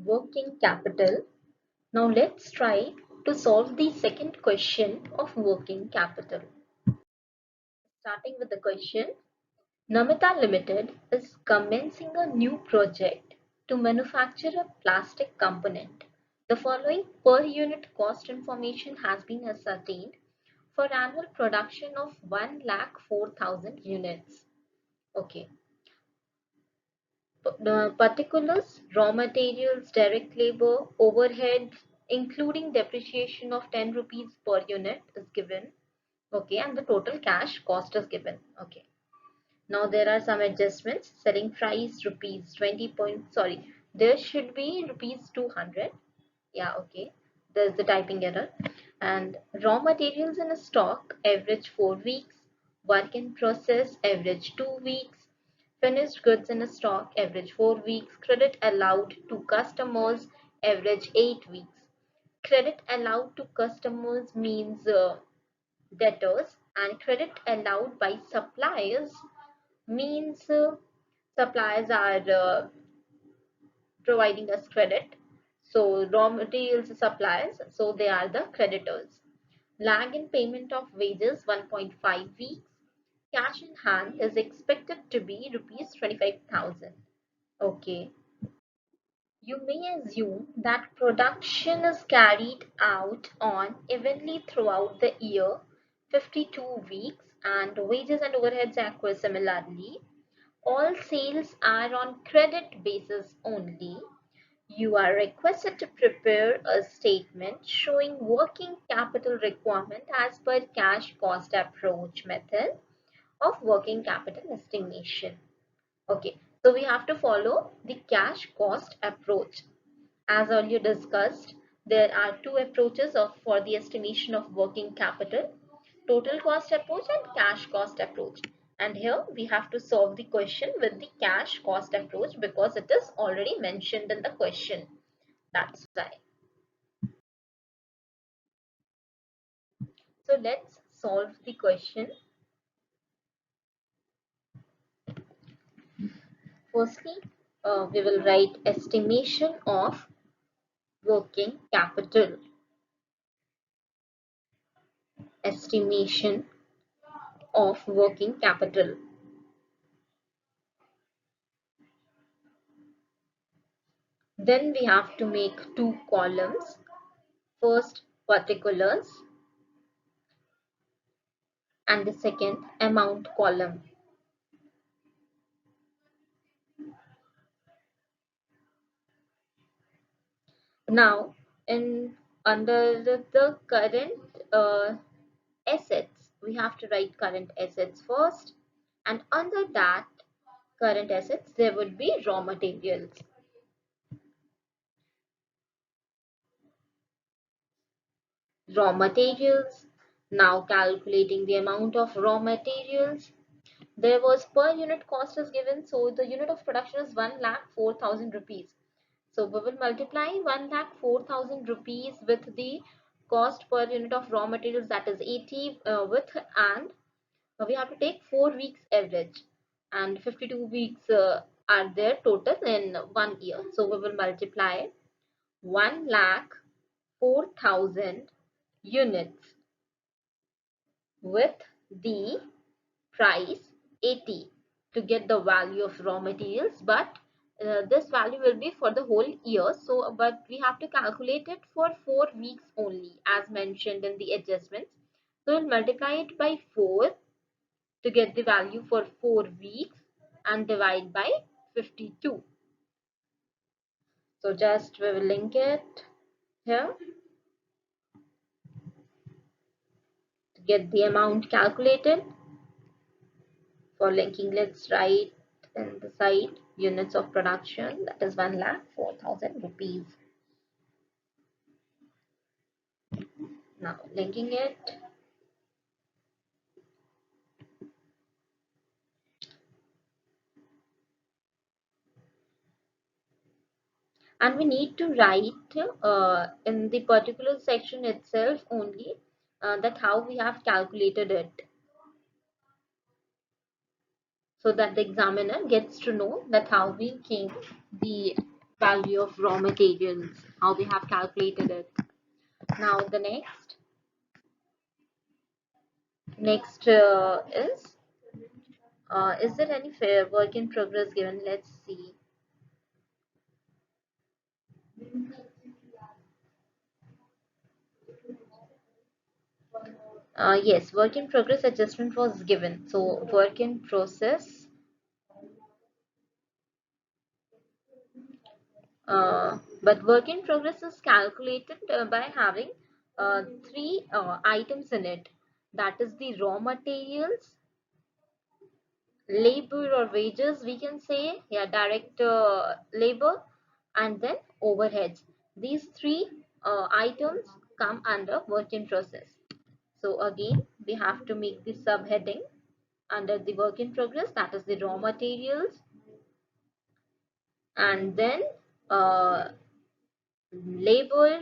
working capital. Now let's try to solve the second question of working capital. Starting with the question, Namita Limited is commencing a new project to manufacture a plastic component. The following per unit cost information has been ascertained for annual production of 1,04,000 units. Okay. The particulars, raw materials, direct labor, overhead, including depreciation of 10 rupees per unit is given. Okay, and the total cash cost is given. Okay. Now there are some adjustments. Selling price rupees 20 point, sorry, there should be rupees 200. Yeah, okay. There's the typing error. And raw materials in a stock average 4 weeks. Work in process average 2 weeks. Finished goods in a stock average 4 weeks. Credit allowed to customers average 8 weeks. Credit allowed to customers means debtors, and credit allowed by suppliers means suppliers are providing us credit. So raw materials suppliers, so they are the creditors. Lag in payment of wages 1.5 weeks. Cash in hand is expected to be rupees 25,000. Okay. You may assume that production is carried out on evenly throughout the year, 52 weeks, and wages and overheads accrue similarly. All sales are on credit basis only. You are requested to prepare a statement showing working capital requirement as per cash cost approach method of working capital estimation. Okay, so we have to follow the cash cost approach. As earlier discussed, there are two approaches for the estimation of working capital: total cost approach and cash cost approach. And here we have to solve the question with the cash cost approach because it is already mentioned in the question. That's why. So let's solve the question. Firstly, we will write estimation of working capital. Estimation of working capital. Then we have to make two columns. First, particulars, and the second, amount column. Now, in under the current assets, we have to write current assets first, and under that current assets, there would be raw materials. Raw materials. Now calculating the amount of raw materials. There was per unit cost is given, so the unit of production is 1,04,000 rupees. So we will multiply 1,04,000 rupees with the cost per unit of raw materials, that is 80 with, and we have to take 4 weeks average, and 52 weeks are there total in 1 year. So we will multiply 1,04,000 units with the price 80 to get the value of raw materials, but this value will be for the whole year. So but we have to calculate it for 4 weeks only as mentioned in the adjustments. So we'll multiply it by 4 to get the value for 4 weeks and divide by 52. So just we will link it here to get the amount calculated. For linking, let's write in the side units of production, that is 1,04,000 rupees. Now linking it, and we need to write in the particular section itself only that how we have calculated it, so that the examiner gets to know that how we came the value of raw materials, how we have calculated it. Now the next is there any fair work in progress given? Let's see. Yes, work in progress adjustment was given. So work in process, but work in progress is calculated by having three items in it. That is the raw materials, labor or wages, we can say, yeah, direct labor, and then overheads. These three items come under work in process. So again, we have to make the subheading under the work in progress, that is the raw materials, and then uh, labor,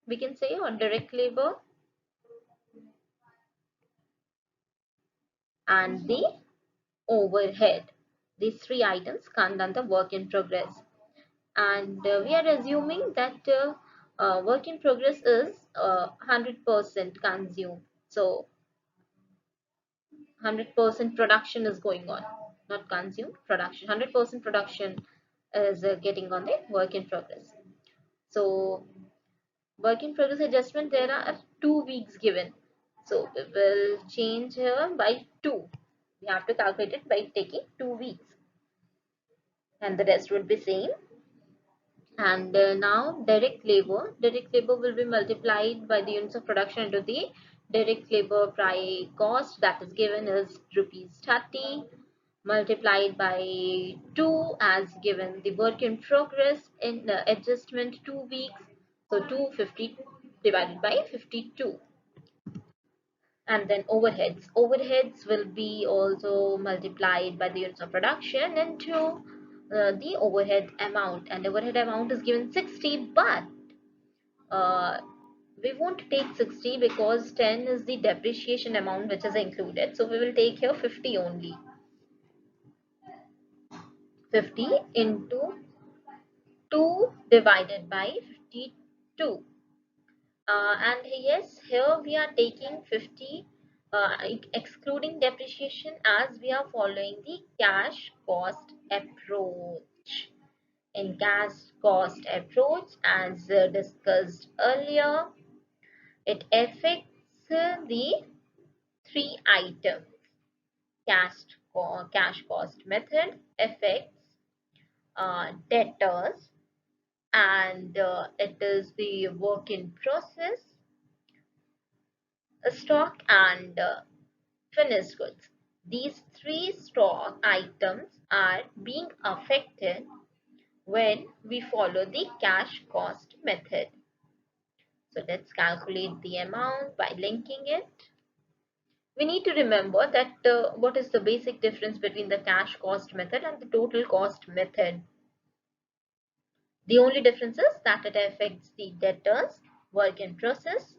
we can say, or direct labor, and the overhead. These three items come under work in progress. And we are assuming that work in progress is 100% consumed. So 100% production is going on, not consumed, production. 100% production is getting on the work in progress. So work in progress adjustment, there are 2 weeks given. So we will change here by 2. We have to calculate it by taking 2 weeks, and the rest will be same. And now direct labor will be multiplied by the units of production into the direct labor price cost, that is given as rupees 30, multiplied by 2 as given the work in progress in adjustment 2 weeks. So 250 divided by 52. And then overheads will be also multiplied by the units of production into the overhead amount, and overhead amount is given 60, but uh, we won't take 60 because 10 is the depreciation amount which is included, so we will take here 50 only. 50 into 2 divided by 52. And yes, here we are taking 50 excluding depreciation, as we are following the cash cost approach. In cash cost approach, as discussed earlier, it affects the three items. Cash cost method affects debtors, and it is the work in process, stock, and finished goods. These three stock items are being affected when we follow the cash cost method. So let's calculate the amount by linking it. We need to remember that what is the basic difference between the cash cost method and the total cost method. The only difference is that it affects the debtors, work in process,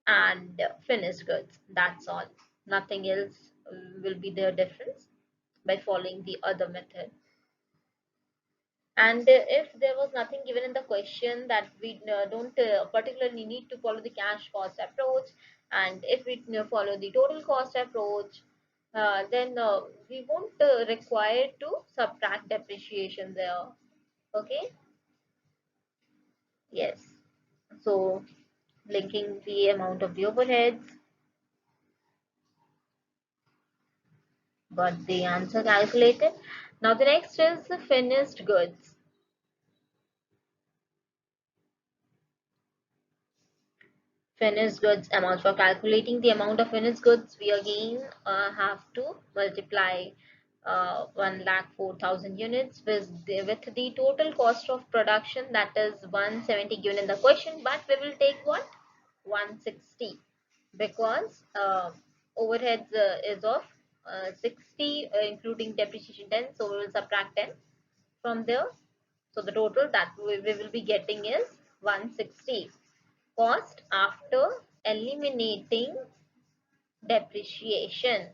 and finished goods. That's all. Nothing else will be the difference by following the other method. And if there was nothing given in the question that we don't particularly need to follow the cash cost approach, and if we follow the total cost approach, then we won't require to subtract depreciation there. Okay. Yes. So linking the amount of the overheads, got the answer calculated. Now the next is the finished goods. Finished goods amount. For calculating the amount of finished goods, we again have to multiply 1,04,000 units with the total cost of production, that is 170 given in the question, but we will take what? 160, because overheads is of 60 including depreciation 10, so we will subtract 10 from there. So the total that we will be getting is 160. Cost after eliminating depreciation.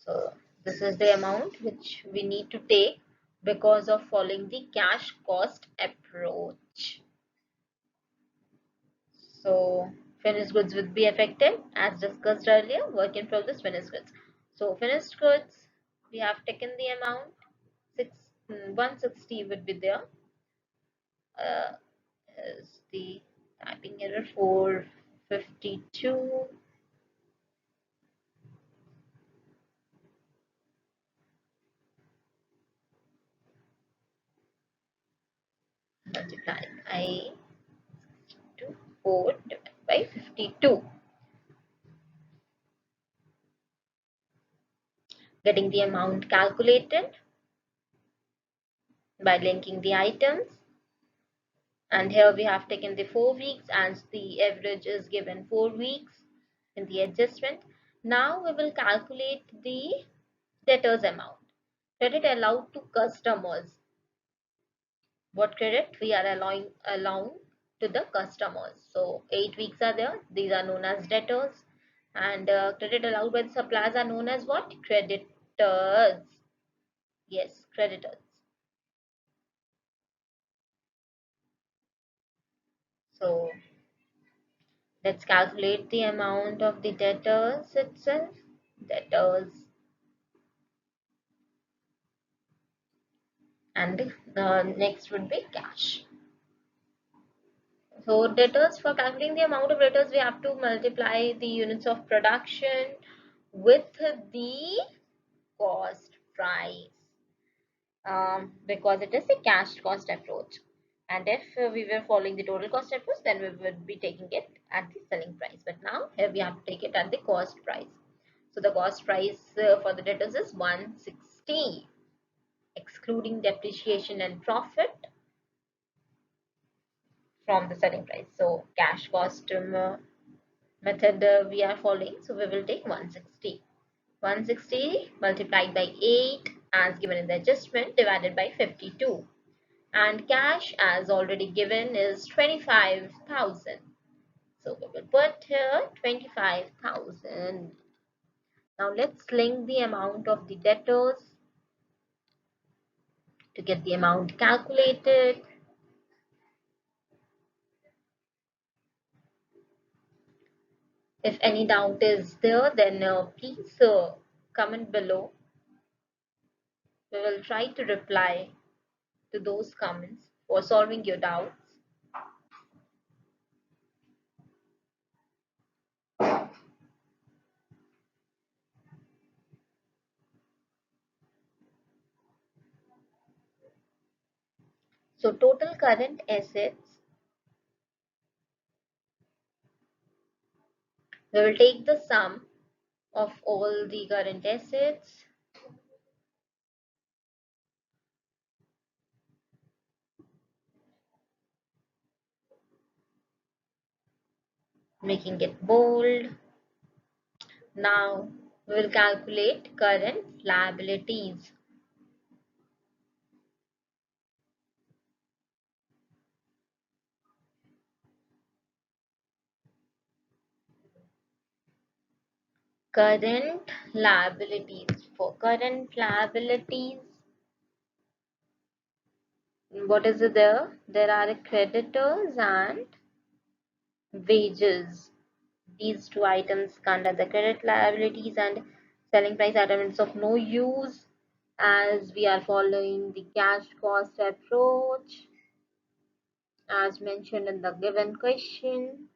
So this is the amount which we need to take because of following the cash cost approach. So finished goods would be affected as discussed earlier, work in progress, finished goods. So finished goods, we have taken the amount 160 would be there. Uh, is the typing error 452 multiplied by 4 divided by 52. Getting the amount calculated by linking the items, and here we have taken the 4 weeks and the average is given 4 weeks in the adjustment. Now we will calculate the debtors amount. Credit allowed to customers. What credit we are allowing to the customers? So 8 weeks are there, these are known as debtors, and credit allowed by the suppliers are known as what? Creditors. Yes, creditors. So let's calculate the amount of the debtors itself. Debtors, and the next would be cash. So debtors, for calculating the amount of debtors, we have to multiply the units of production with the cost price, because it is a cash cost approach. And if we were following the total cost approach, then we would be taking it at the selling price. But now here we have to take it at the cost price. So the cost price for the debtors is 160, excluding depreciation and profit from the selling price. So cash cost method we are following. So we will take 160. 160 multiplied by 8 as given in the adjustment divided by 52. And cash as already given is 25,000. So we will put here 25,000. Now let's link the amount of the debtors to get the amount calculated. If any doubt is there, then please comment below. We will try to reply to those comments for solving your doubts. So total current assets, we will take the sum of all the current assets making it bold. Now we will calculate current liabilities. Current liabilities. For current liabilities, what is it there? There are creditors and wages. These two items come under the credit liabilities, and selling price items of no use as we are following the cash cost approach as mentioned in the given question.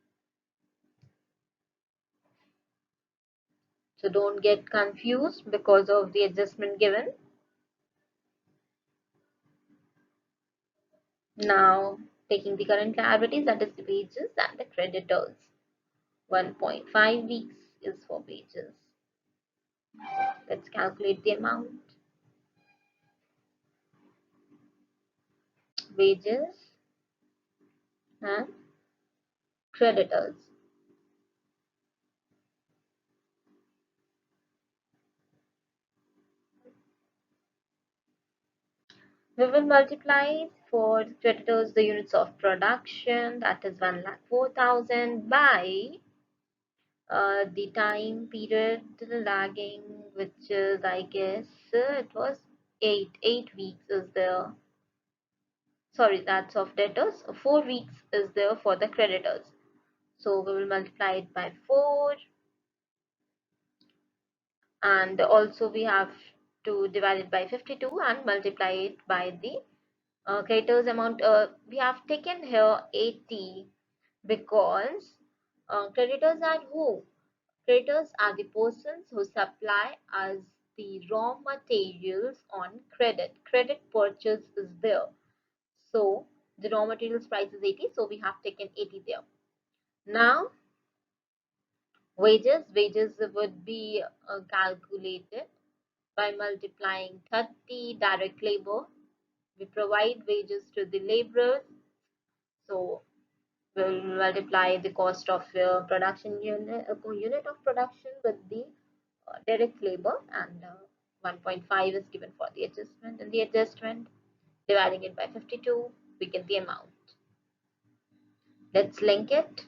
So don't get confused because of the adjustment given. Now taking the current liabilities, that is the wages and the creditors. 1.5 weeks is for wages. Let's calculate the amount. Wages and creditors. We will multiply for creditors the units of production, that is 1,04,000 by the time period lagging which is, I guess, it was 8 weeks is there. Sorry, that's of debtors. 4 weeks is there for the creditors. So we will multiply it by 4, and also we have to divide it by 52 and multiply it by the creditors amount. We have taken here 80 because creditors are who? Creditors are the persons who supply us the raw materials on credit. Credit purchase is there. So the raw materials price is 80, so we have taken 80 there. Now wages would be calculated by multiplying 30 direct labor. We provide wages to the laborers, so we'll multiply the cost of production unit of production with the direct labor, and 1.5 is given for the adjustment, and the adjustment dividing it by 52 we get the amount. Let's link it.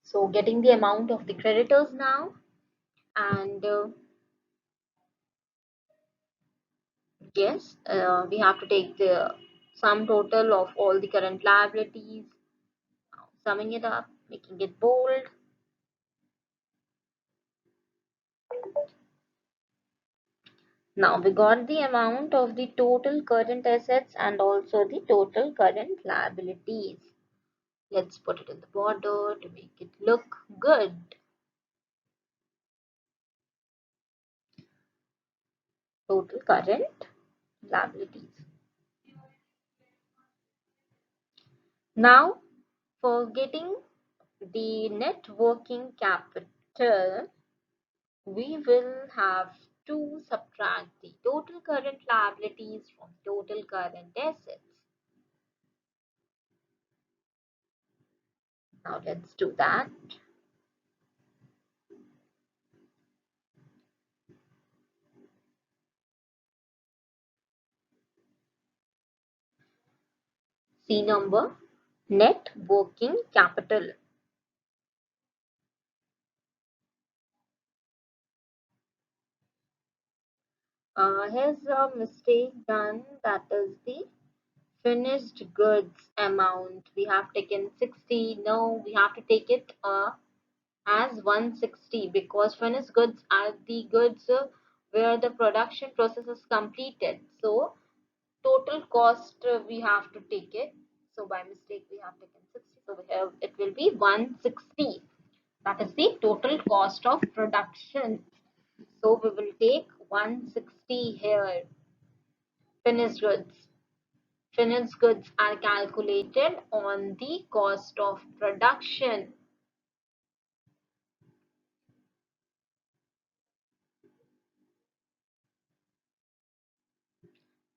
So getting the amount of the creditors now, and yes, we have to take the sum total of all the current liabilities, summing it up, making it bold. Now we got the amount of the total current assets and also the total current liabilities. Let's put it in the border to make it look good. Total current liabilities. Now for getting the net working capital, we will have to subtract the total current liabilities from total current assets. Now let's do that. C number, net working capital. Here's a mistake done, that is the finished goods amount. We have taken 60. No, we have to take it as 160 because finished goods are the goods where the production process is completed. So total cost we have to take it. So by mistake we have taken 60. So we have, it will be 160. That is the total cost of production. So we will take 160 here. Finished goods. Finished goods are calculated on the cost of production.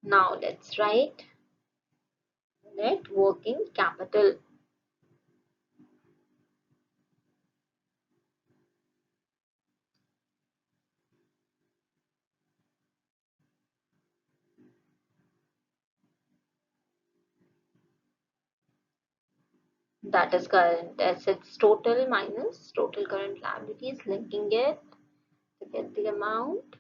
Now let's write net working capital. That is current assets total minus total current liabilities, linking it to get the amount.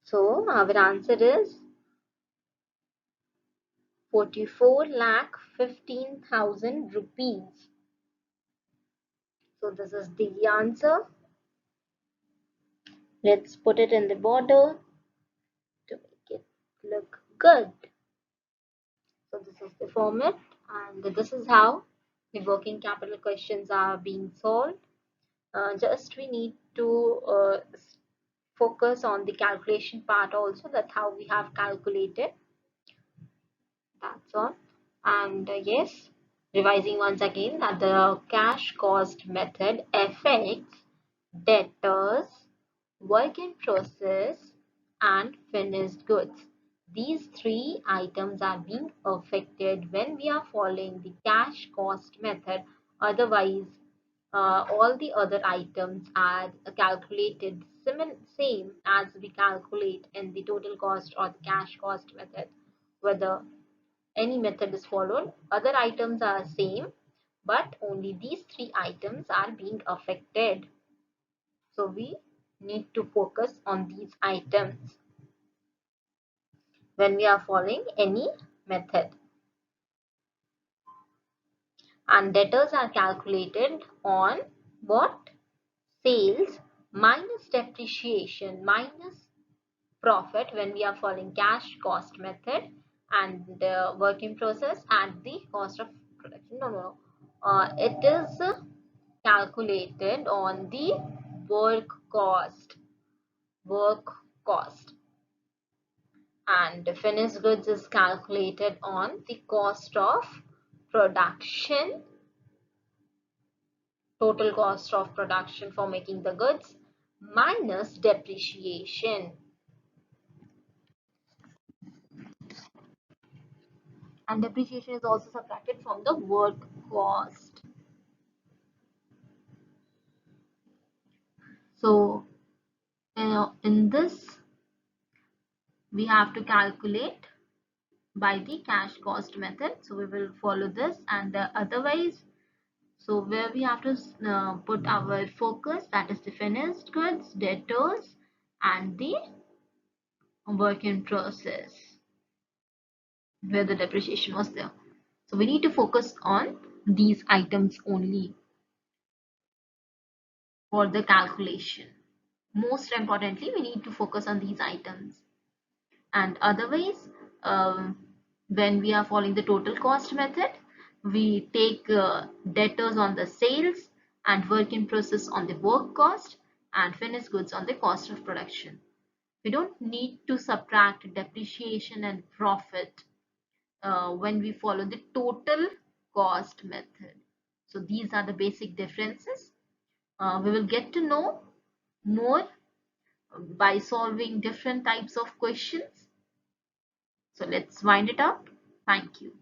So our answer is 44,15,000 rupees. So this is the answer. Let's put it in the border to make it look good. So this is the format, and this is how the working capital questions are being solved. Just we need to focus on the calculation part also, that how we have calculated. That's all. And yes, revising once again that the cash cost method affects debtors, work in process, and finished goods. These three items are being affected when we are following the cash cost method. Otherwise, all the other items are calculated same as we calculate in the total cost or the cash cost method. Whether any method is followed, other items are same, but only these three items are being affected. So we need to focus on these items when we are following any method. And debtors are calculated on what? Sales minus depreciation minus profit when we are following cash cost method, and the work in process at the cost of production. It is calculated on the work cost. Work cost. And the finished goods is calculated on the cost of production, total cost of production for making the goods minus depreciation. And depreciation is also subtracted from the work cost. So in this we have to calculate by the cash cost method, so we will follow this. And otherwise, so where we have to put our focus, that is the finished goods, debtors, and the work in process where the depreciation was there. So we need to focus on these items only for the calculation. Most importantly, we need to focus on these items. And otherwise, when we are following the total cost method, we take debtors on the sales and work in process on the work cost and finished goods on the cost of production. We don't need to subtract depreciation and profit when we follow the total cost method. So these are the basic differences. We will get to know more by solving different types of questions. So let's wind it up. Thank you.